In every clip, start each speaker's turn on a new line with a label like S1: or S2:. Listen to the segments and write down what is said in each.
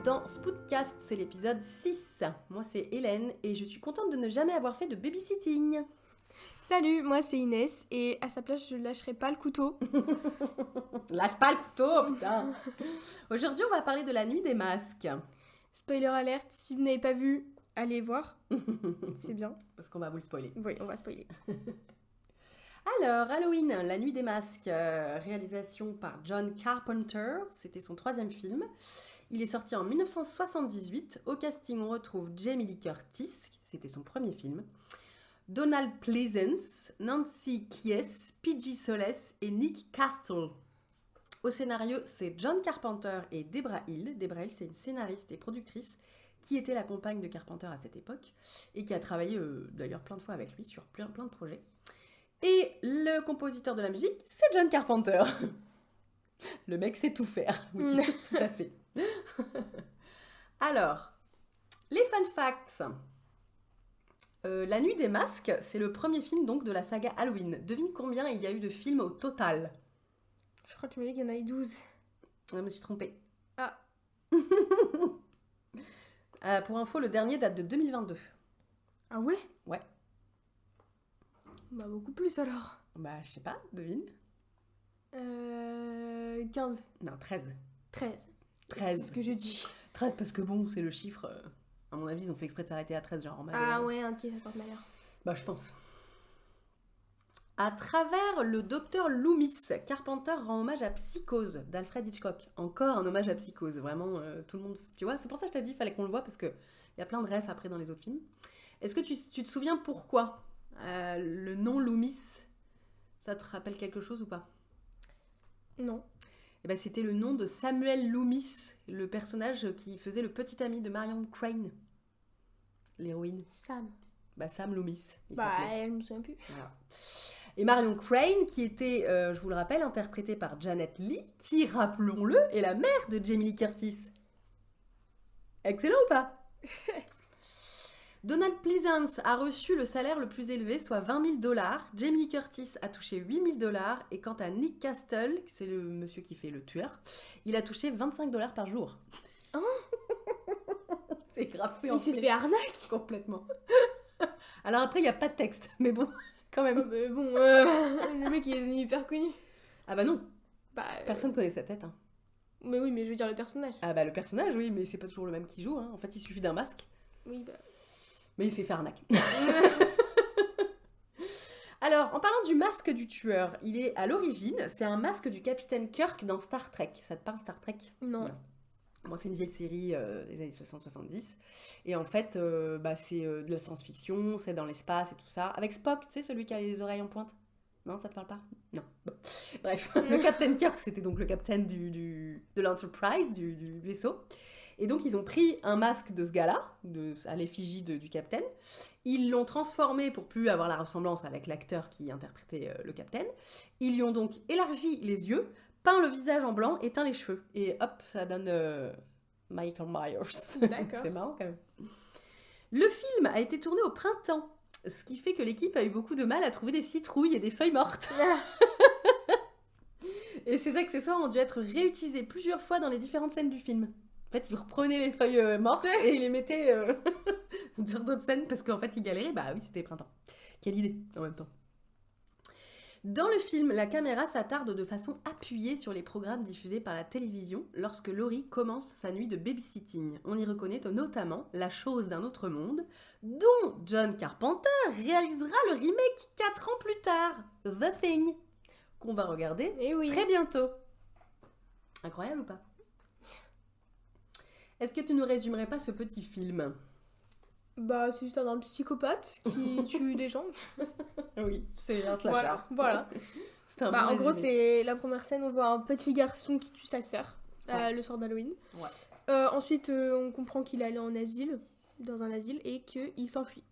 S1: dans Spoodcast, c'est l'épisode 6. Moi c'est Hélène et je suis contente de ne jamais avoir fait de babysitting.
S2: Salut, moi c'est Inès et à sa place je lâcherai pas le couteau.
S1: Lâche pas le couteau, putain. Aujourd'hui on va parler de la nuit des masques.
S2: Spoiler alerte, si vous n'avez pas vu, allez voir. C'est bien.
S1: Parce qu'on va vous le spoiler.
S2: Oui, on va spoiler.
S1: Alors, Halloween, la nuit des masques, réalisation par John Carpenter, c'était son 3e film. Il est sorti en 1978. Au casting, on retrouve Jamie Lee Curtis, c'était son 1er film. Donald Pleasence, Nancy Kyes, Pidgey Soles et Nick Castle. Au scénario, c'est John Carpenter et Debra Hill. Debra Hill, c'est une scénariste et productrice qui était la compagne de Carpenter à cette époque et qui a travaillé d'ailleurs plein de fois avec lui sur plein de projets. Et le compositeur de la musique, c'est John Carpenter. Le mec sait tout faire. Oui, tout à fait. Alors, les fun facts. La nuit des masques, c'est le 1er film donc de la saga Halloween. Devine combien il y a eu de films au total?
S2: Je crois que tu m'as dit qu'il y en a eu 12.
S1: Je me suis trompée.
S2: Ah.
S1: Pour info, le dernier date de 2022.
S2: Ah ouais?
S1: Ouais.
S2: Bah beaucoup plus alors.
S1: Bah, je sais pas, devine.
S2: 15.
S1: Non, 13.
S2: 13.
S1: 13.
S2: C'est ce que je dis.
S1: 13 parce que bon, c'est le chiffre. À mon avis, ils ont fait exprès de s'arrêter à 13, genre en mode.
S2: Ah ouais, ok, ça porte malheur.
S1: Bah, je pense. À travers le docteur Loomis, Carpenter rend hommage à Psychose d'Alfred Hitchcock. Encore un hommage à Psychose, vraiment, tout le monde... Tu vois, c'est pour ça que je t'ai dit, il fallait qu'on le voit, parce qu'il y a plein de refs après dans les autres films. Est-ce que tu te souviens pourquoi le nom Loomis, ça te rappelle quelque chose ou pas?
S2: Non.
S1: Eh ben, c'était le nom de Samuel Loomis, le personnage qui faisait le petit ami de Marion Crane, l'héroïne.
S2: Sam.
S1: Bah, Sam Loomis.
S2: Je me souviens plus.
S1: Voilà. Et Marion Crane, qui était, je vous le rappelle, interprétée par Janet Leigh, qui, rappelons-le, est la mère de Jamie Lee Curtis. Excellent ou pas? Donald Pleasence a reçu le salaire le plus élevé, soit $20 000. Jamie Lee Curtis a touché $8 000. Et quant à Nick Castle, c'est le monsieur qui fait le tueur, il a touché $25 par jour.
S2: Oh.
S1: C'est grave fait.
S2: Il s'est fait arnaque.
S1: Complètement. Alors après, il n'y a pas de texte, mais bon, quand même.
S2: Mais bon, le mec il est devenu hyper connu.
S1: Ah bah non,
S2: Bah,
S1: personne connaît sa tête. Hein.
S2: Mais oui, mais je veux dire le personnage.
S1: Ah bah le personnage, oui, mais c'est pas toujours le même qui joue. Hein. En fait, il suffit d'un masque.
S2: Oui, bah...
S1: Mais il s'est fait arnaque. Alors, en parlant du masque du tueur, il est à l'origine, c'est un masque du capitaine Kirk dans Star Trek. Ça te parle Star Trek?
S2: Non.
S1: Moi, c'est une vieille série des années 60-70. Et en fait, c'est de la science-fiction, c'est dans l'espace et tout ça. Avec Spock, tu sais, celui qui a les oreilles en pointe. Non, ça te parle pas? Non. Bon. Bref, le Captain Kirk, c'était donc le capitaine de l'Enterprise, du vaisseau. Et donc, ils ont pris un masque de ce gars-là, à l'effigie du capitaine. Ils l'ont transformé pour plus avoir la ressemblance avec l'acteur qui interprétait le capitaine. Ils lui ont donc élargi les yeux, peint le visage en blanc, éteint les cheveux. Et hop, ça donne Michael Myers.
S2: D'accord.
S1: C'est marrant quand même. Le film a été tourné au printemps, ce qui fait que l'équipe a eu beaucoup de mal à trouver des citrouilles et des feuilles mortes. Et ces accessoires ont dû être réutilisés plusieurs fois dans les différentes scènes du film. En fait, ils reprenaient les feuilles mortes et ils les mettaient sur d'autres scènes parce qu'en fait, ils galéraient. Bah oui, c'était printemps. Quelle idée, en même temps. Dans le film, la caméra s'attarde de façon appuyée sur les programmes diffusés par la télévision lorsque Laurie commence sa nuit de babysitting. On y reconnaît notamment La chose d'un autre monde, dont John Carpenter réalisera le remake 4 ans plus tard, The Thing, qu'on va regarder très bientôt. Incroyable ou pas? Est-ce que tu nous résumerais pas ce petit film?
S2: Bah, c'est juste un psychopathe qui tue des gens.
S1: Oui, c'est un slasher.
S2: Voilà.
S1: C'est un
S2: Bah,
S1: bon
S2: en
S1: résumé.
S2: gros, c'est la première scène, on voit un petit garçon qui tue sa sœur le soir d'Halloween.
S1: Ouais.
S2: Ensuite, on comprend qu'il est allé en asile, dans un asile, et qu'il s'enfuit.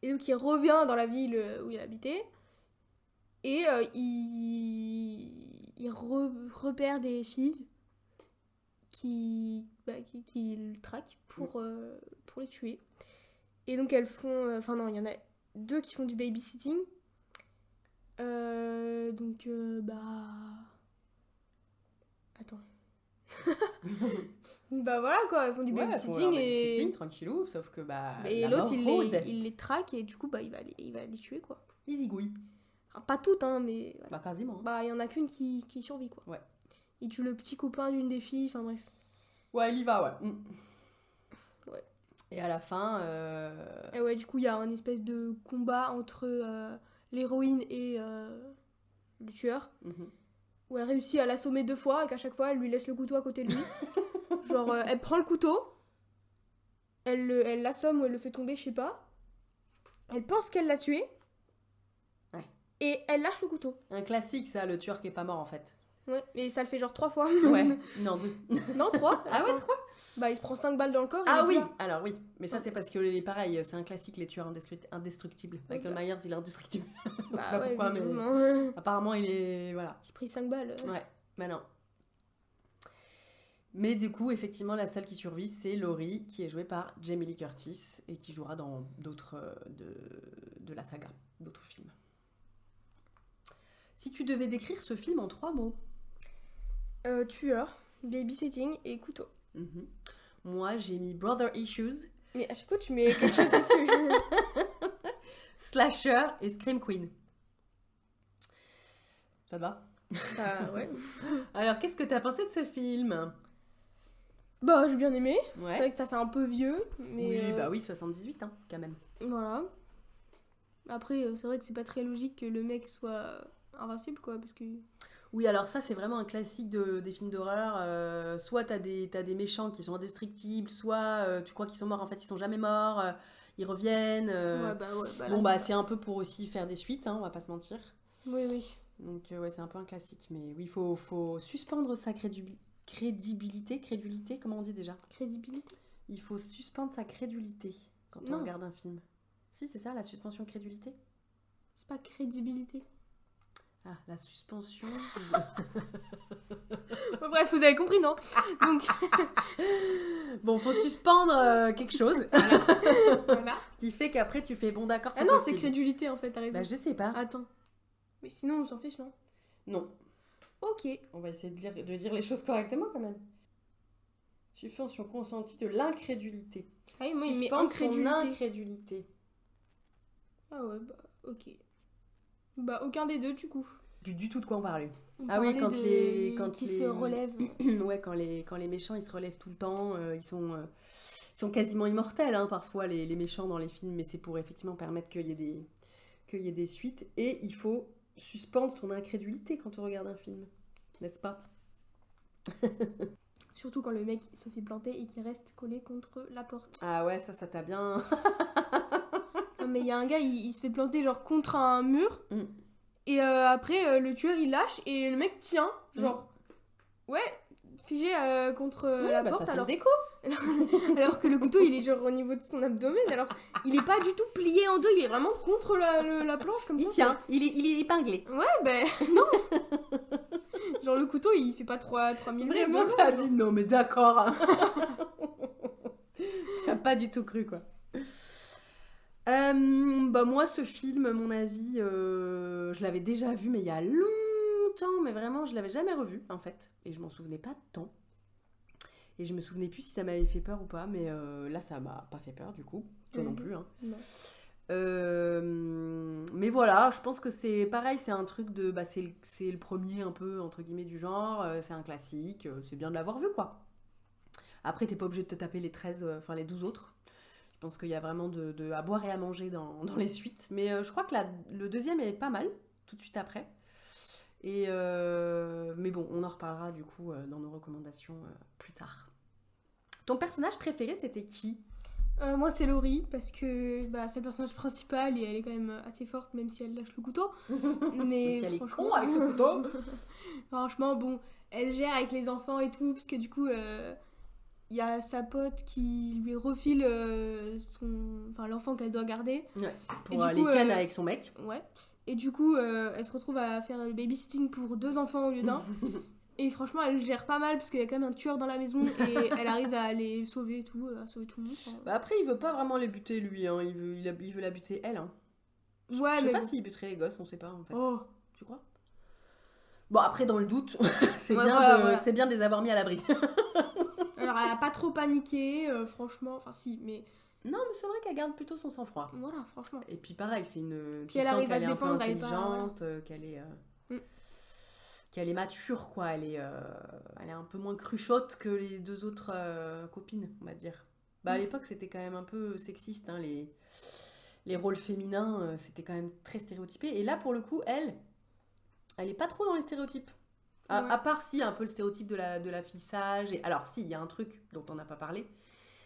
S2: Et donc, il revient dans la ville où il habitait, et il repère des filles qui le traquent pour les tuer. Et donc elles font... Enfin non, il y en a 2 qui font du babysitting. Attends. Bah voilà quoi, elles font du
S1: Ouais,
S2: babysitting
S1: babysitting, tranquillou, sauf que
S2: et
S1: la
S2: l'autre
S1: mort
S2: il
S1: rôde.
S2: il les traque et du coup bah il va les tuer quoi.
S1: Les zigouilles.
S2: Enfin, pas toutes hein mais voilà.
S1: Bah quasiment.
S2: Bah il y en a qu'une qui survit quoi.
S1: Ouais.
S2: Il tue le petit copain d'une des filles, enfin bref.
S1: Ouais, il y va, ouais.
S2: Ouais.
S1: Et à la fin...
S2: Et ouais, du coup il y a un espèce de combat entre l'héroïne et le tueur. Où elle réussit à l'assommer 2 fois et qu'à chaque fois elle lui laisse le couteau à côté de lui. Genre elle prend le couteau, elle l'assomme ou elle le fait tomber, je sais pas. Elle pense qu'elle l'a tué.
S1: Ouais.
S2: Et elle lâche le couteau.
S1: Un classique, ça, le tueur qui est pas mort, en fait.
S2: Ouais, et ça le fait genre 3 fois.
S1: Ouais, non, 2.
S2: Non, 3.
S1: Ah ouais, 3.
S2: Bah il se prend 5 balles dans le corps.
S1: Ah
S2: il est
S1: oui,
S2: là.
S1: alors oui. Mais ça, c'est parce que, pareil, c'est un classique, les tueurs indestructibles. Michael Myers, il est indestructible. Je sais pas pourquoi, mais
S2: visiblement.
S1: apparemment, il est... Voilà.
S2: Il s'est pris 5 balles.
S1: Ouais, mais non. Mais du coup, effectivement, la seule qui survit, c'est Laurie, qui est jouée par Jamie Lee Curtis et qui jouera dans d'autres de la saga, d'autres films. Si tu devais décrire ce film en 3 mots.
S2: Tueur, babysitting et couteau.
S1: Moi, j'ai mis Brother Issues,
S2: Mais à chaque fois tu mets quelque chose dessus.
S1: Slasher et Scream Queen. Ça te va?
S2: Bah ouais.
S1: Alors, qu'est-ce que t'as pensé de ce film?
S2: Bah j'ai bien aimé.
S1: Ouais.
S2: C'est vrai que ça fait un peu vieux. Mais
S1: Oui, bah oui, 78, hein, quand même.
S2: Voilà. Après, c'est vrai que c'est pas très logique que le mec soit invincible, quoi, parce que...
S1: Oui, alors ça, c'est vraiment un classique des films d'horreur. Soit t'as des méchants qui sont indestructibles, soit tu crois qu'ils sont morts, en fait, ils sont jamais morts, ils reviennent.
S2: Ouais, là,
S1: Bon, bah, c'est un peu pour aussi faire des suites, hein, on va pas se mentir.
S2: Oui, oui.
S1: Donc, ouais, c'est un peu un classique. Mais oui, faut suspendre sa crédulité, comment on dit déjà?
S2: Crédibilité.
S1: Il faut suspendre sa crédulité quand on
S2: Non.
S1: regarde un film. Si, c'est ça, la suspension de crédulité?
S2: C'est pas crédibilité.
S1: Ah, la suspension.
S2: Bon, bref, vous avez compris, non? Donc,
S1: Bon, faut suspendre quelque chose
S2: voilà.
S1: qui fait qu'après tu fais bon, d'accord, c'est
S2: Ah non,
S1: possible.
S2: c'est crédulité, en fait, t'as raison.
S1: Bah, je sais pas.
S2: Attends. Mais sinon, on s'en fiche, non?
S1: Non,
S2: Ok.
S1: on va essayer de dire les choses correctement quand même. Suspension consentie de l'incrédulité.
S2: Ah oui, moi, il met
S1: Suspendre son
S2: incrédulité.
S1: incrédulité.
S2: Ah ouais, bah, ok. Bah, aucun des deux, du coup.
S1: Plus du tout de quoi on parlait.
S2: On
S1: Ah oui,
S2: parlait qui se relèvent.
S1: Ouais, quand les méchants ils se relèvent tout le temps, ils sont quasiment immortels hein, parfois les méchants dans les films, mais c'est pour effectivement permettre qu'il y ait des suites. Et il faut suspendre son incrédulité quand on regarde un film, n'est-ce pas?
S2: Surtout quand le mec se fait planter et qu'il reste collé contre la porte.
S1: Ah ouais, ça t'a bien...
S2: Non, mais il y a un gars, il se fait planter genre contre un mur.
S1: Mm.
S2: Et après, le tueur il lâche et le mec tient, genre, ouais, figé contre la
S1: bah,
S2: porte.
S1: ça fait
S2: Alors,
S1: une déco.
S2: alors que le couteau il est genre au niveau de son abdomen. Alors, il est pas du tout plié en deux, il est vraiment contre la planche comme
S1: Il
S2: ça.
S1: tient, il est épinglé.
S2: Ouais, ben non. Genre, le couteau il fait pas 3000
S1: Vraiment, t'as dit non, mais d'accord. Hein. Tu as pas du tout cru, quoi. Bah moi, ce film, à mon avis, je l'avais déjà vu, mais il y a longtemps, mais vraiment, je l'avais jamais revu, en fait. Et je m'en souvenais pas tant. Et je me souvenais plus si ça m'avait fait peur ou pas, mais là, ça m'a pas fait peur, du coup. Toi non plus, hein.
S2: Non.
S1: Mais voilà, je pense que c'est pareil, c'est un truc de... Bah, c'est le premier, un peu, entre guillemets, du genre. C'est un classique, c'est bien de l'avoir vu, quoi. Après, t'es pas obligé de te taper les 13, enfin les 12 autres. Je pense qu'il y a vraiment à boire et à manger dans les suites. Mais je crois que le deuxième est pas mal, tout de suite après. Mais bon, on en reparlera du coup dans nos recommandations plus tard. Ton personnage préféré, c'était qui?
S2: Moi c'est Laurie parce que c'est le personnage principal et elle est quand même assez forte même si elle lâche le couteau. Mais
S1: Si elle est
S2: franchement,
S1: con avec le couteau.
S2: franchement bon, elle gère avec les enfants et tout parce que du coup il y a sa pote qui lui refile l'enfant qu'elle doit garder.
S1: Ouais,
S2: Et
S1: pour
S2: du
S1: les
S2: coup,
S1: cannes avec son mec.
S2: Ouais. Et du coup elle se retrouve à faire le babysitting pour 2 enfants au lieu d'1. Et franchement, elle gère pas mal parce qu'il y a quand même un tueur dans la maison et elle arrive à les sauver et tout, à sauver tout le monde. Enfin...
S1: Bah après, il veut pas vraiment les buter lui, hein. Il veut la buter elle. Hein.
S2: Ouais,
S1: je sais
S2: mais
S1: pas
S2: bon.
S1: s'il buterait les gosses, on sait pas en fait.
S2: Oh,
S1: Tu crois? Bon, après, dans le doute, c'est
S2: Ouais,
S1: bien,
S2: voilà.
S1: c'est bien de les avoir mis à l'abri.
S2: Alors, elle a pas trop paniqué, franchement. Enfin, si, mais
S1: Non, mais c'est vrai qu'elle garde plutôt son sang-froid.
S2: voilà, franchement.
S1: Et puis pareil, c'est une...
S2: Puis
S1: tu
S2: elle
S1: sens
S2: arrive à
S1: qu'elle
S2: se
S1: est un peu
S2: défendre, elle est pas.
S1: intelligente,
S2: Mm.
S1: qu'elle est mature, quoi. Elle est un peu moins cruchote que les deux autres copines, on va dire. Bah, à
S2: Mm.
S1: l'époque, c'était quand même un peu sexiste, hein, les rôles féminins, c'était quand même très stéréotypé. Et là, pour le coup, elle est pas trop dans les stéréotypes.
S2: Ouais.
S1: À part si, un peu le stéréotype de la fille sage. Alors, si, il y a un truc dont on n'a pas parlé,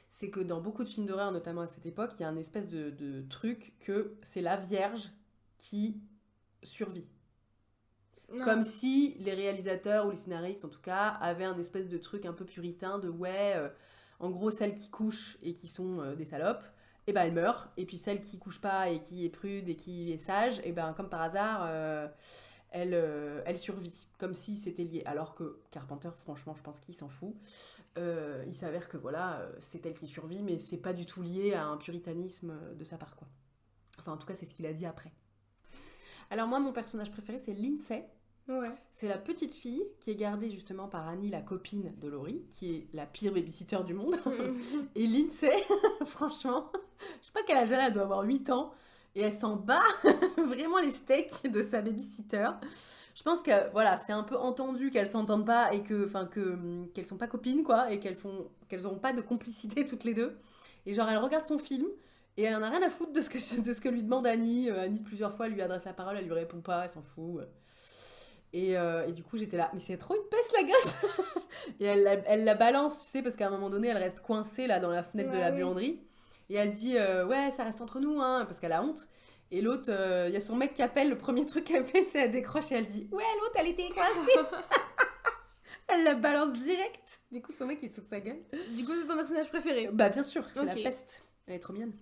S1: c'est que dans beaucoup de films d'horreur, notamment à cette époque, il y a un espèce de truc que c'est la Vierge qui survit.
S2: Non.
S1: Comme si les réalisateurs ou les scénaristes, en tout cas, avaient un espèce de truc un peu puritain de ouais, en gros, celles qui couchent et qui sont des salopes, et ben elles meurent. Et puis celle qui couche pas et qui est prude et qui est sage, et ben comme par hasard, elle survit. Comme si c'était lié. Alors que Carpenter, franchement, je pense qu'il s'en fout. Il s'avère que voilà, c'est elle qui survit, mais c'est pas du tout lié à un puritanisme de sa part, quoi. Enfin, en tout cas, c'est ce qu'il a dit après. Alors moi, mon personnage préféré, c'est Lindsay.
S2: Ouais.
S1: C'est la petite fille qui est gardée justement par Annie, la copine de Laurie, qui est la pire babysitter du monde. Et Lindsay, franchement, je sais pas quel âge elle doit avoir 8 ans, et elle s'en bat vraiment les steaks de sa babysitter. Je pense que voilà, c'est un peu entendu qu'elles s'entendent pas et qu'elles sont pas copines, quoi, et qu'elles auront pas de complicité toutes les deux. Et genre, elle regarde son film et elle en a rien à foutre de ce que lui demande Annie. Annie plusieurs fois elle lui adresse la parole, elle lui répond pas, elle s'en fout. Et du coup, j'étais là, mais c'est trop une peste la gosse. Et elle la balance, tu sais, parce qu'à un moment donné, elle reste coincée là dans la fenêtre de
S2: Ah
S1: la
S2: oui.
S1: buanderie. Et elle dit, ouais, ça reste entre nous, hein, parce qu'elle a honte. Et l'autre, il y a son mec qui appelle, le premier truc qu'elle fait, c'est elle décroche et elle dit, ouais, l'autre, elle était coincée. Elle la balance direct. Du coup, son mec, il se fout de sa gueule.
S2: Du coup, c'est ton personnage préféré.
S1: Bah, bien sûr, c'est la
S2: Ok.
S1: peste. Elle est trop mignonne.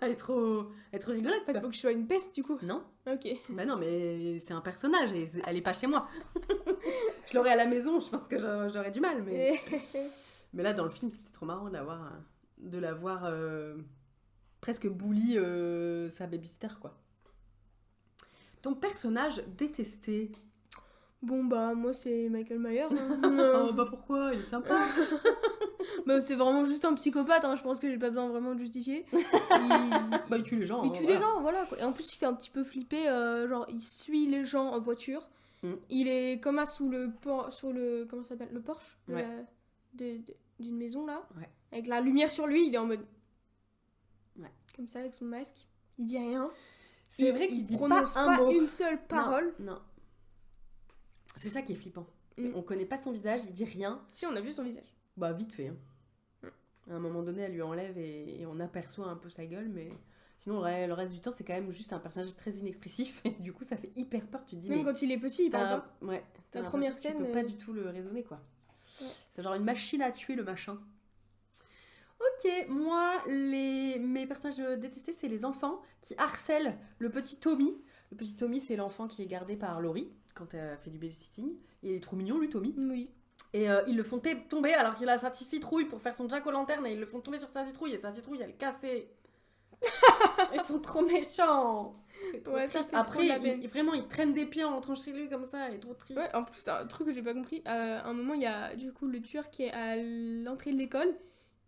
S1: Elle est trop rigolote.
S2: En fait, faut que je sois une peste, du coup.
S1: Non,
S2: Ok.
S1: bah non, mais c'est un personnage et elle est pas chez moi. Je l'aurais à la maison, je pense que j'aurais du mal. Mais là, dans le film, c'était trop marrant de la voir presque bully sa babysitter, quoi. Ton personnage détesté.
S2: Bon, bah, moi, c'est Michael Myers. Hein.
S1: Oh, bah pourquoi? Il est sympa.
S2: Bah, c'est vraiment juste un psychopathe, hein. Je pense que j'ai pas besoin vraiment de justifier.
S1: Bah, il tue les gens.
S2: Il
S1: hein,
S2: tue
S1: voilà.
S2: les gens, voilà. Quoi. Et en plus, il fait un petit peu flipper. Genre, il suit les gens en voiture.
S1: Mm.
S2: Il est comme ça sous le comment ça s'appelle, le porche de
S1: Ouais.
S2: d'une maison là.
S1: Ouais.
S2: Avec la lumière sur lui, il est en mode.
S1: Ouais.
S2: Comme ça, avec son masque. Il dit rien.
S1: C'est vrai qu'il dit pas
S2: prononce
S1: un mot.
S2: une seule parole.
S1: Non. C'est ça qui est flippant.
S2: Mm.
S1: On connaît pas son visage, il dit rien.
S2: Si, on a vu son visage.
S1: Bah, vite fait. Hein. À un moment donné, elle lui enlève et on aperçoit un peu sa gueule, mais sinon, le reste du temps, c'est quand même juste un personnage très inexpressif. Et du coup, ça fait hyper peur. Tu te dis,
S2: Même
S1: mais
S2: quand il est petit, il parle pas.
S1: Ouais, t'as
S2: La première
S1: l'impression que
S2: scène,
S1: tu peux pas du tout le raisonner, quoi.
S2: Ouais.
S1: C'est genre une machine à tuer, le machin. Ok, moi, mes personnages détestés, c'est les enfants qui harcèlent le petit Tommy. Le petit Tommy, c'est l'enfant qui est gardé par Laurie quand elle fait du babysitting. Il est trop mignon, lui, Tommy.
S2: Oui.
S1: Et ils le font tomber alors qu'il a sa citrouille pour faire son jack-o'-lanterne et ils le font tomber sur sa citrouille et sa citrouille elle est cassée. Ils sont trop méchants. C'est trop
S2: Ouais, ça
S1: triste.
S2: fait trop de la
S1: Après,
S2: peine.
S1: vraiment, il traîne des pieds en rentrant chez lui comme ça, il est trop triste.
S2: Ouais, en plus, un truc que j'ai pas compris, à un moment, il y a du coup le tueur qui est à l'entrée de l'école,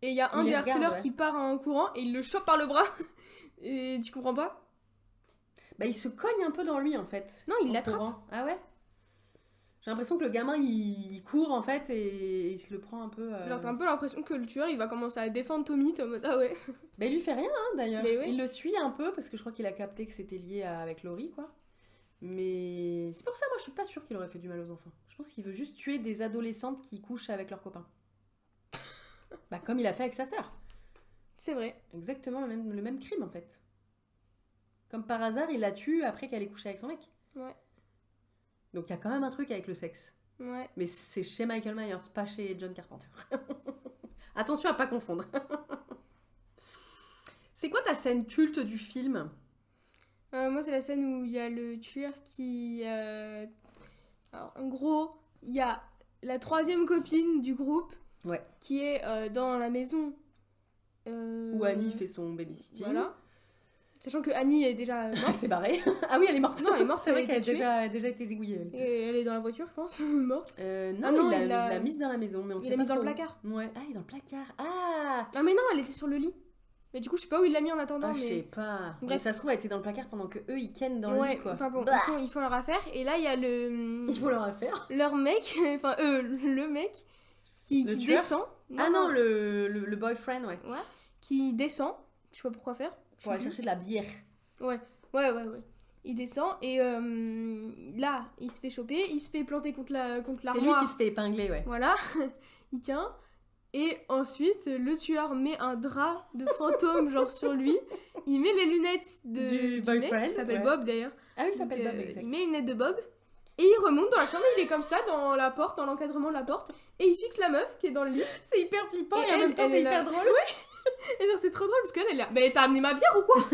S2: et il y a un
S1: Il
S2: des
S1: les regarde,
S2: harceleurs
S1: ouais.
S2: qui part en courant, et il le chope par le bras, et tu comprends pas?
S1: Bah, il se cogne un peu dans lui en fait.
S2: Non, il
S1: en
S2: l'attrape.
S1: courant. Ah ouais? J'ai l'impression que le gamin il court en fait et il se le prend un peu.
S2: Genre, t'as un peu l'impression que le tueur, il va commencer à défendre Tommy, t'es en mode, ah ouais.
S1: Bah, il lui fait rien hein, d'ailleurs.
S2: Mais ouais.
S1: Il le suit un peu parce que je crois qu'il a capté que c'était lié avec Laurie quoi. Mais c'est pour ça, moi je suis pas sûre qu'il aurait fait du mal aux enfants. Je pense qu'il veut juste tuer des adolescentes qui couchent avec leurs copains. Bah, comme il a fait avec sa sœur.
S2: C'est vrai.
S1: Exactement le même crime en fait. Comme par hasard, il la tue après qu'elle ait couché avec son mec.
S2: Ouais.
S1: Donc il y a quand même un truc avec le sexe.
S2: Ouais.
S1: Mais c'est chez Michael Myers, pas chez John Carpenter. Attention à pas confondre. C'est quoi ta scène culte du film?
S2: Moi, c'est la scène où il y a le tueur qui. Alors, en gros, il y a la troisième copine du groupe
S1: Ouais.
S2: qui est dans la maison.
S1: Où Annie fait son babysitting.
S2: Voilà. Sachant que Annie est déjà morte.
S1: C'est barré. Ah oui, elle est morte.
S2: Non, elle est morte,
S1: C'est
S2: elle
S1: vrai
S2: a
S1: qu'elle
S2: été
S1: a déjà été zigouillée. Elle.
S2: Et elle est dans la voiture, je pense, morte.
S1: Non,
S2: Ah non,
S1: il
S2: il
S1: l'a
S2: l'a
S1: mise dans la maison, mais on
S2: Il
S1: sait
S2: l'a
S1: pas
S2: mise dans le
S1: trop.
S2: placard.
S1: Ouais. Ah, il est dans le placard. Ah,
S2: Ah mais non, elle était sur le lit. Mais du coup, je sais pas où il l'a mis en attendant.
S1: je sais
S2: mais...
S1: pas. Mais
S2: Bref.
S1: ça se trouve, elle était dans le placard pendant que eux ils kennent dans le
S2: Ouais,
S1: lit, quoi.
S2: enfin bon,
S1: Bah,
S2: ils font leur affaire. Et là, il y a
S1: il faut leur affaire.
S2: leur mec, enfin le mec qui
S1: Le tueur
S2: descend.
S1: Ah non, le boyfriend, ouais.
S2: Ouais, qui descend. Je sais pas pourquoi faire.
S1: Pour aller chercher de la bière.
S2: Ouais. Il descend et là, il se fait choper, il se fait planter contre
S1: C'est lui
S2: l'armoire.
S1: qui se fait épingler, ouais.
S2: Voilà, il tient. Et ensuite, le tueur met un drap de fantôme genre sur lui. Il met les lunettes
S1: Du
S2: du
S1: boyfriend,
S2: mec, qui s'appelle
S1: ouais.
S2: Bob d'ailleurs.
S1: Ah oui, il
S2: Donc,
S1: s'appelle Bob, exact.
S2: il met les lunettes de Bob. Et il remonte dans la chambre, il est comme ça dans la porte, dans l'encadrement de la porte. Et il fixe la meuf qui est dans le lit.
S1: C'est hyper flippant
S2: Et
S1: et, en même temps
S2: elle
S1: c'est
S2: est là.
S1: hyper drôle.
S2: Et genre c'est trop drôle parce qu'elle est là. Mais t'as amené ma bière ou quoi?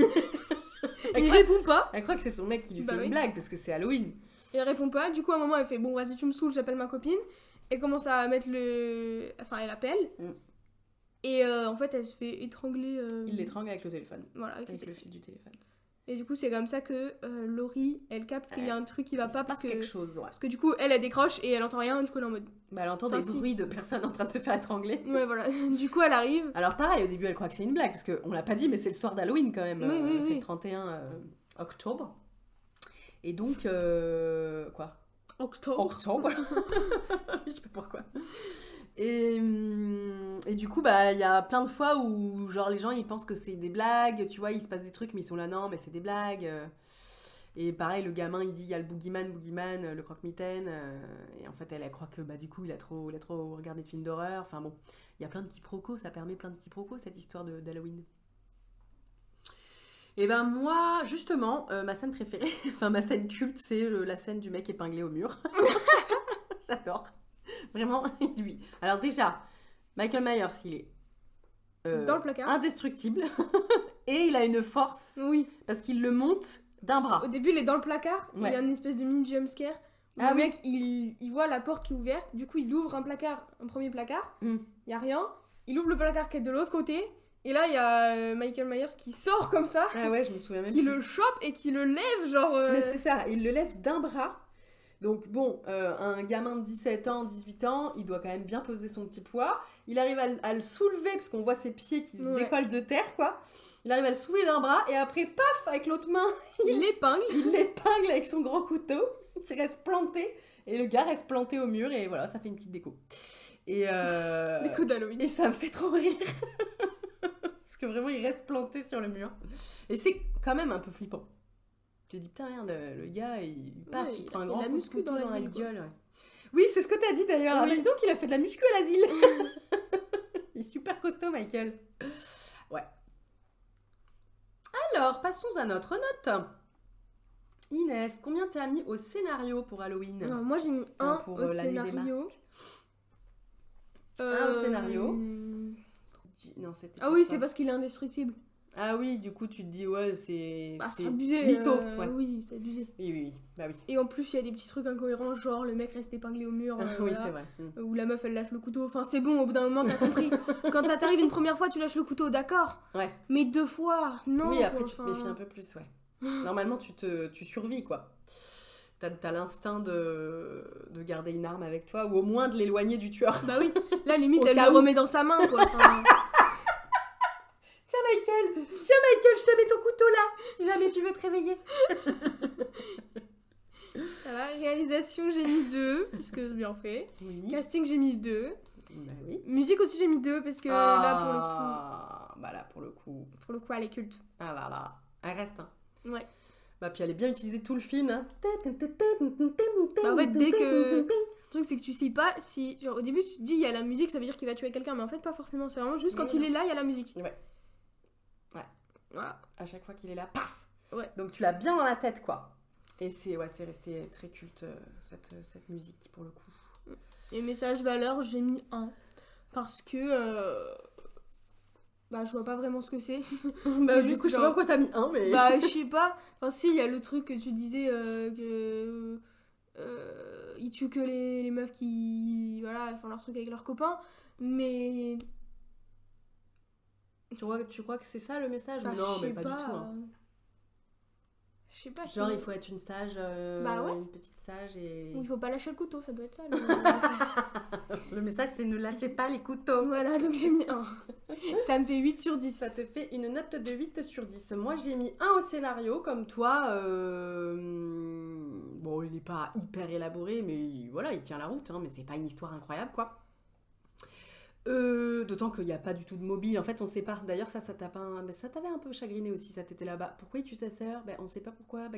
S1: Elle
S2: Il
S1: croit,
S2: répond pas.
S1: elle croit que c'est son mec qui lui
S2: Bah
S1: fait
S2: oui.
S1: une blague parce que c'est Halloween.
S2: Et elle répond pas. Du coup, à un moment, elle fait bon, vas-y, tu me saoules, j'appelle ma copine. Elle commence à mettre le. Enfin, elle appelle.
S1: Mm.
S2: Et en fait, elle se fait étrangler.
S1: Il l'étrangle avec le téléphone.
S2: Voilà, avec le
S1: Avec le
S2: téléphone.
S1: fil du téléphone.
S2: Et du coup, c'est comme ça que Laurie, elle capte qu'il y a un truc qui va
S1: Il se
S2: pas
S1: passe
S2: parce que.
S1: quelque chose, ouais.
S2: Parce que du coup, elle décroche et elle entend rien. Du coup, elle est en mode.
S1: Bah, elle entend
S2: Enfin,
S1: des
S2: si.
S1: bruits de personnes en train de se faire étrangler.
S2: Ouais, voilà. Du coup, elle arrive.
S1: Alors pareil, au début elle croit que c'est une blague, parce qu'on l'a pas dit, mais c'est le soir d'Halloween quand même.
S2: Oui,
S1: c'est
S2: oui.
S1: le 31 octobre. Et donc, quoi
S2: Octobre.
S1: Octobre. Je sais pas pourquoi. Et du coup, bah, il y a plein de fois où genre les gens ils pensent que c'est des blagues, tu vois, il se passe des trucs, mais ils sont là, non, mais c'est des blagues. Et pareil, le gamin il dit, il y a le boogeyman, le croque-mitaine. Et en fait, elle croit que bah, du coup, il a trop regardé de films d'horreur. Enfin bon, il y a plein de quiproquos, ça permet plein de quiproquos cette histoire d'Halloween. Et ben moi, justement, ma scène préférée, enfin ma scène culte, c'est la scène du mec épinglé au mur. J'adore. Vraiment, lui. Alors déjà, Michael Myers, il est
S2: Dans le placard.
S1: indestructible. Et il a une force,
S2: Oui.
S1: parce qu'il le monte d'un bras.
S2: Au début, il est dans le placard.
S1: Ouais.
S2: Il y a une espèce de mini jumpscare.
S1: Ah
S2: Le
S1: oui.
S2: mec, il voit la porte qui est ouverte. Du coup, il ouvre un placard, un premier placard.
S1: Mm.
S2: Il y a rien. Il ouvre le placard qui est de l'autre côté. Et là, il y a Michael Myers qui sort comme ça,
S1: Ah ouais, je me souviens même
S2: qui
S1: plus.
S2: le chope et qui le lève, genre.
S1: Mais c'est ça, il le lève d'un bras. Donc bon, un gamin de 17 ans, 18 ans, il doit quand même bien peser son petit poids. Il arrive à le soulever, parce qu'on voit ses pieds qui se
S2: Ouais.
S1: décollent de terre, quoi. Il arrive à le soulever d'un bras, et après, paf, avec l'autre main,
S2: Il l'épingle.
S1: il l'épingle avec son gros couteau, qui reste planté. Et le gars reste planté au mur, et voilà, ça fait une petite déco. Et,
S2: Les coups d'Halloween.
S1: et ça me fait trop rire. Parce que vraiment, il reste planté sur le mur. Et c'est quand même un peu flippant. Tu te dis, putain, regarde, le gars, paf,
S2: Ouais,
S1: il
S2: il
S1: prend
S2: a
S1: un
S2: fait
S1: grand
S2: de la
S1: coup de
S2: muscu
S1: couteau
S2: dans
S1: dans la
S2: l'asile, quoi.
S1: gueule. Ouais. Oui, c'est ce que t'as dit d'ailleurs.
S2: Oui.
S1: Ah, bah, dis donc, il a fait de la muscu à l'asile. Il est super costaud, Michael. Ouais. Alors, passons à notre note. Inès, combien t'as mis au scénario pour Halloween?
S2: Non, moi j'ai mis
S1: Enfin,
S2: un
S1: pour
S2: au
S1: la nuit des
S2: scénario.
S1: masques. Un au scénario. Non, c'était
S2: Ah oui,
S1: pas
S2: c'est parce qu'il est indestructible.
S1: Ah oui, du coup, tu te dis, ouais, c'est.
S2: Bah,
S1: c'est
S2: c'est abusé.
S1: mytho. Ouais.
S2: Oui, c'est abusé.
S1: Oui. Bah oui.
S2: Et en plus, il y a des petits trucs incohérents, genre le mec reste épinglé au mur.
S1: Oui,
S2: voilà.
S1: c'est vrai.
S2: Ou la meuf elle lâche le couteau. Enfin, c'est bon, au bout d'un moment, t'as compris. Quand ça t'arrive une première fois, tu lâches le couteau, d'accord.
S1: Ouais.
S2: Mais deux fois, non.
S1: Oui, après,
S2: quoi,
S1: tu te
S2: enfin.
S1: méfies un peu plus, ouais. Normalement, tu survis, quoi. T'as l'instinct de garder une arme avec toi, ou au moins de l'éloigner du tueur.
S2: Bah oui, là, limite,
S1: Au
S2: elle
S1: cas
S2: le
S1: où.
S2: remet dans sa main, quoi. Enfin,
S1: Tiens, Michael, je te mets ton couteau là, si jamais tu veux te réveiller.
S2: voilà, réalisation, j'ai mis 2, parce que c'est bien fait.
S1: Oui.
S2: Casting, j'ai mis 2.
S1: Bah oui.
S2: Musique aussi, j'ai mis 2, parce que là, pour le coup.
S1: Bah là, pour le coup.
S2: Pour le coup, elle est culte.
S1: Ah là là. Elle reste, hein.
S2: Ouais.
S1: Bah, puis elle est bien utilisée tout le film, hein.
S2: Bah, en fait, dès que. Le truc, c'est que tu sais pas si. Genre, au début, tu te dis, il y a la musique, ça veut dire qu'il va tuer quelqu'un, mais en fait, pas forcément. C'est vraiment juste quand
S1: Oui,
S2: il est là, il y a la musique.
S1: Ouais.
S2: Voilà.
S1: À chaque fois qu'il est là, paf.
S2: Ouais.
S1: Donc tu l'as bien dans la tête, quoi. Et c'est resté très culte, cette musique, pour le coup.
S2: Et message valeur, j'ai mis 1. Parce que. Bah, je vois pas vraiment ce que c'est.
S1: Bah, du
S2: juste
S1: coup, je sais
S2: genre-
S1: pas pourquoi t'as mis 1, mais...
S2: Bah, je sais pas. Enfin, si, il y a le truc que tu disais que. Ils tuent que les meufs qui. Voilà, font leur truc avec leurs copains. Mais.
S1: Tu crois que c'est ça, le message?
S2: Bah,
S1: Non,
S2: je
S1: mais
S2: sais
S1: pas du tout, hein.
S2: Je sais pas.
S1: Genre, il faut être une sage,
S2: Bah ouais.
S1: une petite sage et...
S2: Ou il faut pas lâcher le couteau, ça doit être ça.
S1: Le message, c'est ne lâchez pas les couteaux.
S2: Voilà, donc j'ai mis 1. Ça me fait 8 sur 10.
S1: Ça te fait une note de 8 sur 10. Moi, j'ai mis 1 au scénario, comme toi. Bon, il n'est pas hyper élaboré, mais voilà, il tient la route. Hein, mais c'est pas une histoire incroyable, quoi. D'autant qu'il n'y a pas du tout de mobile. En fait, on sait pas. D'ailleurs, ça t'avait un peu chagriné aussi. Ça t'était là-bas. Pourquoi il tue sa sœur? On sait pas pourquoi.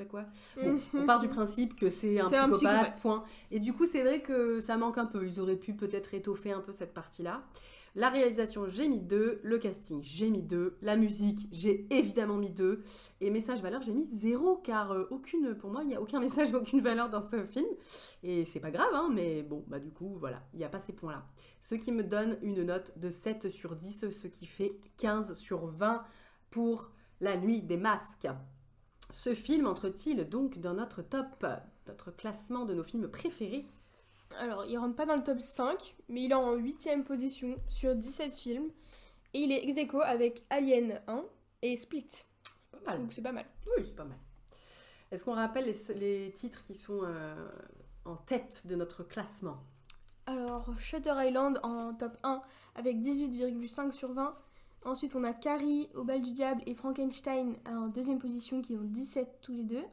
S1: Quoi? Bon, on part du principe que c'est un psychopathe. Point. Et du coup, c'est vrai que ça manque un peu. Ils auraient pu peut-être étoffer un peu cette partie-là. La réalisation, j'ai mis 2. Le casting, j'ai mis 2. La musique, j'ai évidemment mis 2. Et message valeur, j'ai mis 0. Car pour moi, il n'y a aucun message et aucune valeur dans ce film. Et c'est pas grave, hein, mais bon, du coup, voilà, il n'y a pas ces points-là. Ce qui me donne une note de 7 sur 10, ce qui fait 15 sur 20 pour La Nuit des Masques. Ce film entre-t-il donc dans notre top, notre classement de nos films préférés?
S2: Alors, il rentre pas dans le top 5, mais il est en 8ème position sur 17 films. Et il est ex-aequo avec Alien 1 et Split.
S1: C'est pas mal.
S2: Donc c'est pas mal.
S1: Oui, c'est pas mal. Est-ce qu'on rappelle les titres qui sont en tête de notre classement?
S2: Alors, Shutter Island en top 1 avec 18,5 sur 20. Ensuite, on a Carrie, Au bal du diable et Frankenstein en 2ème position qui ont 17 tous les deux.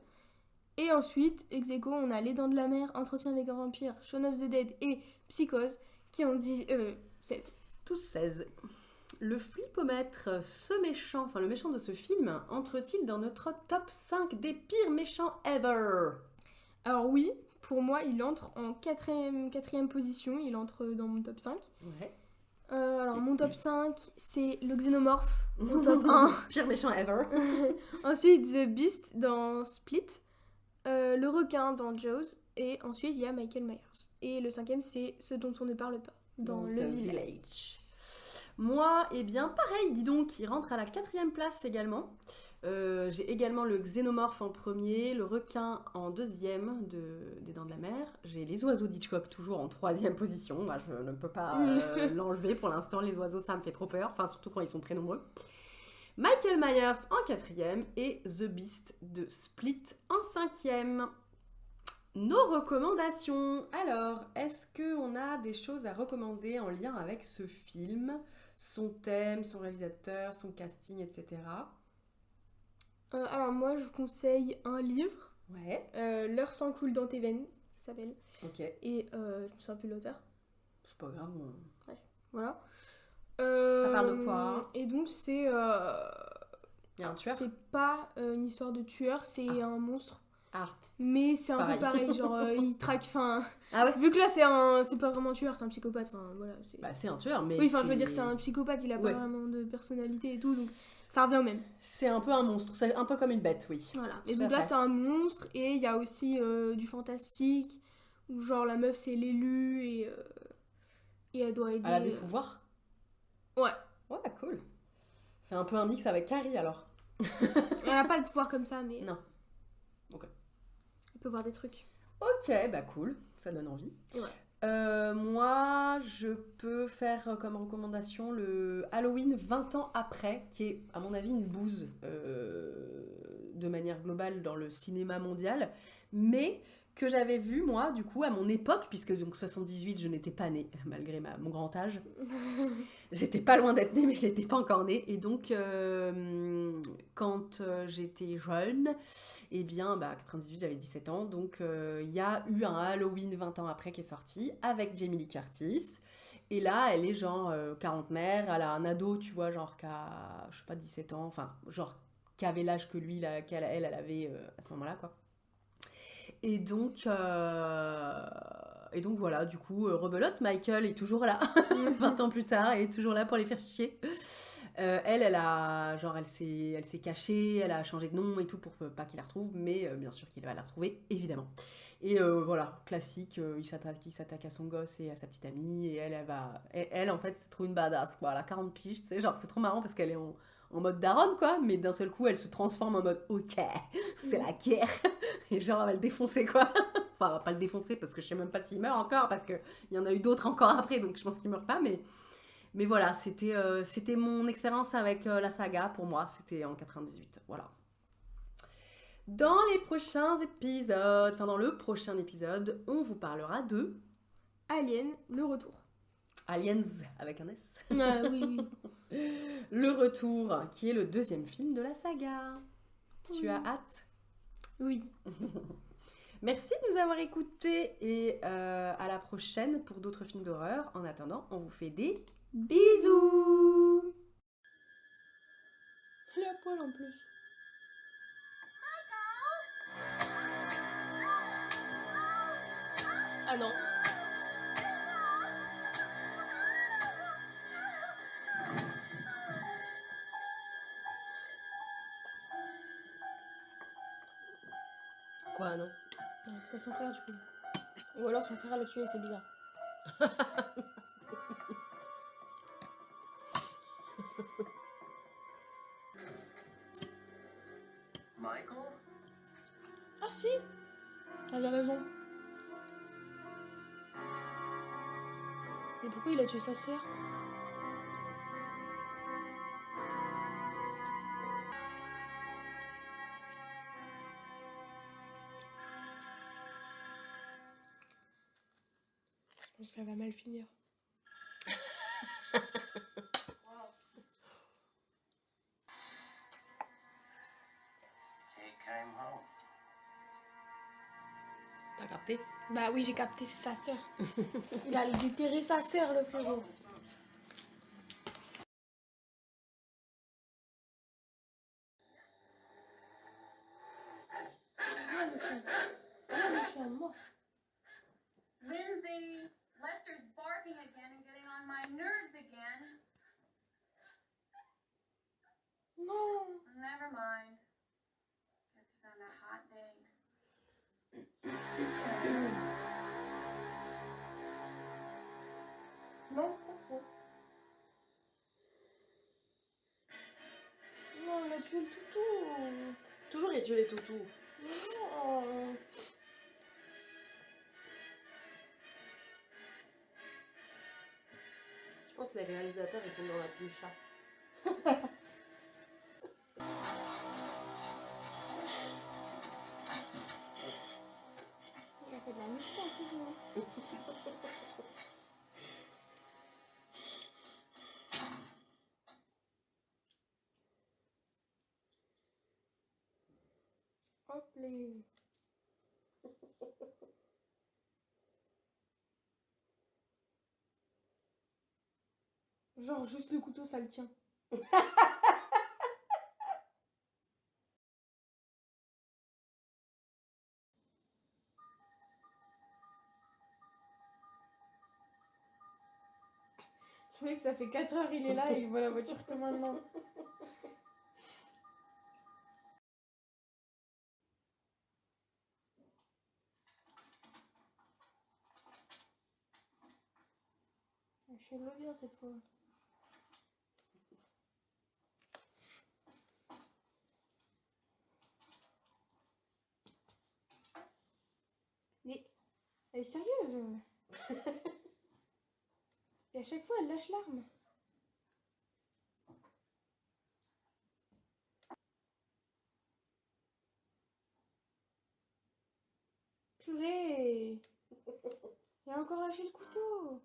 S2: Et ensuite, ex-aequo, on a Les Dents de la Mer, Entretien avec un vampire, Shaun of the Dead et Psychose qui ont 16.
S1: Tous 16. Le flippomètre, le méchant de ce film, entre-t-il dans notre top 5 des pires méchants ever?
S2: Alors oui, pour moi, il entre en 4ème position, il entre dans mon top 5.
S1: Ouais.
S2: Alors mon top 5, c'est le Xénomorphe, au top 1.
S1: Pire méchant ever.
S2: Ensuite, The Beast dans Split. Le requin dans Jaws, et ensuite il y a Michael Myers. Et le 5ème, c'est ce dont on ne parle pas, dans Le Village.
S1: Moi, pareil, dis donc, il rentre à la 4ème place également. J'ai également le Xénomorphe en premier, le requin en 2ème des Dents de la Mer. J'ai les oiseaux d'Hitchcock toujours en 3ème position. Moi, je ne peux pas l'enlever pour l'instant. Les oiseaux, ça me fait trop peur, enfin surtout quand ils sont très nombreux. Michael Myers en 4ème et The Beast de Split en 5ème. Nos recommandations. Alors, est-ce qu'on a des choses à recommander en lien avec ce film? Son thème, son réalisateur, son casting, etc.
S2: Alors moi, je vous conseille un livre.
S1: Ouais.
S2: L'heure s'encoule dans tes veines, ça s'appelle.
S1: Ok.
S2: Et je me souviens plus de l'auteur.
S1: C'est pas grave.
S2: Bref, voilà.
S1: Ça parle de quoi?
S2: Et donc c'est...
S1: Il y a un tueur?
S2: C'est pas une histoire de tueur, c'est un monstre.
S1: Ah.
S2: Mais c'est un peu pareil, genre il traque,
S1: Ah ouais?
S2: vu que là c'est pas vraiment un tueur, c'est un psychopathe, voilà.
S1: C'est un tueur, mais
S2: oui, je veux dire, c'est un psychopathe, il a pas vraiment de personnalité et tout, donc ça revient au même.
S1: C'est un peu un monstre, c'est un peu comme une bête, oui.
S2: Voilà, et donc là c'est un monstre, et il y a aussi du fantastique, où genre la meuf c'est l'élu, et elle doit aider...
S1: Elle a des pouvoirs?
S2: Ouais.
S1: Ouais, cool. C'est un peu un mix avec Carrie, alors.
S2: Elle a pas de pouvoir comme ça, mais...
S1: Non. Ok.
S2: Elle peut voir des trucs.
S1: Ok, cool, ça donne envie.
S2: Ouais.
S1: Moi, je peux faire comme recommandation le Halloween 20 ans après, qui est à mon avis une bouse de manière globale dans le cinéma mondial, mais que j'avais vu moi du coup à mon époque, puisque donc 78 je n'étais pas née malgré mon grand âge. J'étais pas loin d'être née mais j'étais pas encore née, et donc quand j'étais jeune, 98 j'avais 17 ans, donc il y a eu un Halloween 20 ans après qui est sorti avec Jamie Lee Curtis, et là elle est genre quarantenaire, elle a un ado, tu vois, genre qui a je sais pas 17 ans, enfin genre qui avait l'âge que lui là, qu'elle avait à ce moment-là quoi. Et donc voilà, du coup, rebelote, Michael est toujours là, 20 ans plus tard, elle est toujours là pour les faire chier. Elle s'est cachée, elle a changé de nom et tout pour pas qu'il la retrouve, mais bien sûr qu'il va la retrouver, évidemment. Et voilà, classique, il s'attaque à son gosse et à sa petite amie, et elle en fait, c'est trop une badass, quoi, elle a 40 piges, tu sais, genre, c'est trop marrant parce qu'elle est en mode daronne, quoi, mais d'un seul coup, elle se transforme en mode « Ok, c'est la guerre !» Et genre, elle va le défoncer, quoi. Enfin, elle va pas le défoncer, parce que je sais même pas s'il meurt encore, parce qu'il y en a eu d'autres encore après, donc je pense qu'il meurt pas, mais voilà, c'était mon expérience avec la saga, pour moi, c'était en 98, voilà. Dans les prochains épisodes, enfin dans le prochain épisode, on vous parlera de
S2: Alien, le retour.
S1: Aliens avec un S.
S2: Ah oui, oui.
S1: Le retour, qui est le deuxième film de la saga. Tu as hâte?
S2: Oui.
S1: Merci de nous avoir écoutés et à la prochaine pour d'autres films d'horreur. En attendant, on vous fait des bisous.
S2: Elle a poil en plus. Ah non.
S1: Quoi, non?
S2: Non, c'est pas son frère du coup. Ou alors son frère l'a tué, c'est bizarre.
S3: Michael?
S2: Ah si, t'avais raison. Mais pourquoi il a tué sa sœur? Je pense qu'elle va mal finir.
S3: Kate came home.
S1: T'as capté?
S2: Bah oui, j'ai capté, c'est sa sœur. Il allait déterrer sa sœur, le frérot. Ah, le chien. Ah, le chien mort.
S4: Lindsay, Lester's barking again and getting on my nerves again.
S2: Non.
S4: Never mind. Guess we found a hot date.
S2: Non, pas trop. Non, il a tué le toutou.
S1: Toujours il tué les toutous.
S2: Non.
S1: Je pense que les réalisateurs, ils sont dans la team chat.
S2: Il a fait de la muscu en prison. Hop les. Genre juste le couteau ça le tient. Le mec ça fait 4 heures il est là et il voit la voiture que maintenant. Achève-le bien cette fois. Mais elle est sérieuse. Et à chaque fois elle lâche l'arme. Purée. Il a encore lâché le couteau.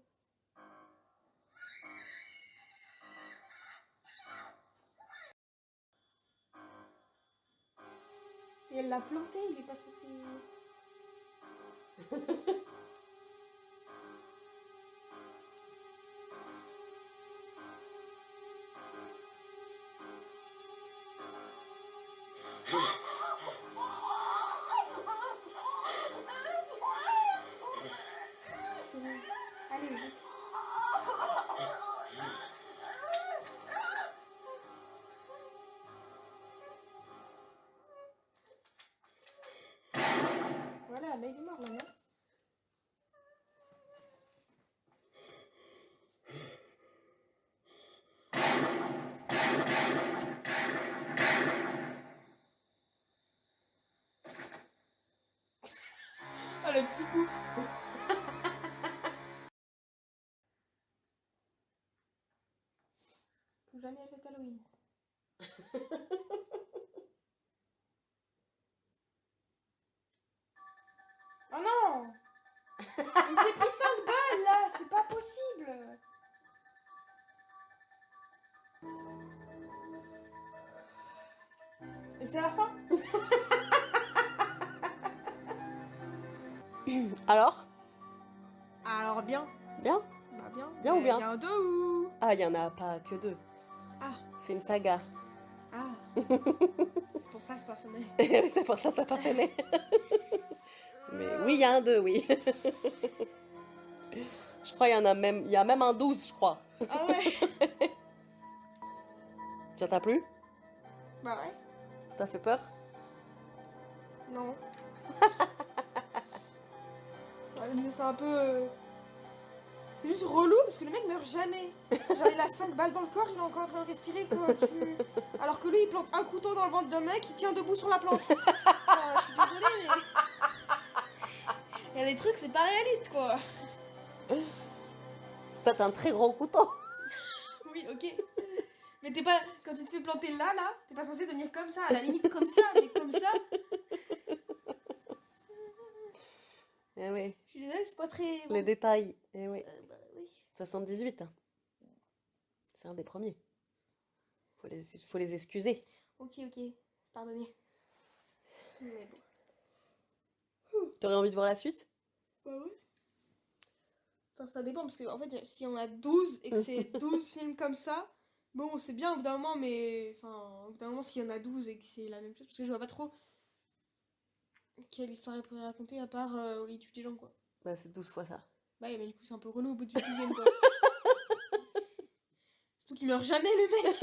S2: Et elle l'a planté, il est pas censé. Chelou. Allez, vite. Voilà, là il est mort là, non? Oh le petit pouf. Plus jamais avec Halloween. Oh non. Il s'est pris 5 balles là, c'est pas possible. Et c'est la fin.
S1: Alors?
S2: Alors bien.
S1: Bien?
S2: Bah bien.
S1: Bien ou bien?
S2: Il y a un 2 ou...
S1: Ah, il y en a pas que 2.
S2: Ah.
S1: C'est une saga.
S2: Ah. C'est pour ça c'est pas fun.
S1: C'est pour ça que ça n'a pas fait mais... Mais oui, il y a un 2, oui. Je crois qu'il y en a même... Il y a même un 12, je crois.
S2: Ah ouais.
S1: Ça t'a plu?
S2: Bah ouais.
S1: Ça t'a fait peur?
S2: Non. Ouais, mais c'est un peu... C'est juste relou parce que le mec meurt jamais. Genre il a 5 balles dans le corps, il est encore en train de respirer quoi. Alors que lui il plante un couteau dans le ventre d'un mec, il tient debout sur la planche. Enfin, je suis désolée mais... Il y a des trucs, c'est pas réaliste quoi.
S1: C'est peut-être un très gros couteau.
S2: Oui, ok. Mais t'es pas... Quand tu te fais planter là, t'es pas censé tenir comme ça. À la limite comme ça, mais comme ça...
S1: Eh oui,
S2: Je suis désolée, c'est pas très...
S1: les détails. Eh oui.
S2: bah oui.
S1: 78. Hein. C'est un des premiers. Faut les excuser.
S2: Ok, c'est pardonné. Mais bon.
S1: T'aurais envie de voir la suite?
S2: Bah oui. Enfin, ça dépend, parce que en fait, si on a 12 et que c'est 12 films comme ça, bon, c'est bien au bout d'un moment, mais... Enfin, au bout d'un moment, s'il y en a 12 et que c'est la même chose, parce que je vois pas trop quelle histoire il pourrait raconter, à part il tue des gens, quoi.
S1: Bah, c'est 12 fois ça.
S2: Bah ouais, mais du coup, c'est un peu relou au bout du 12e, quoi. Surtout qu'il meurt jamais, le mec.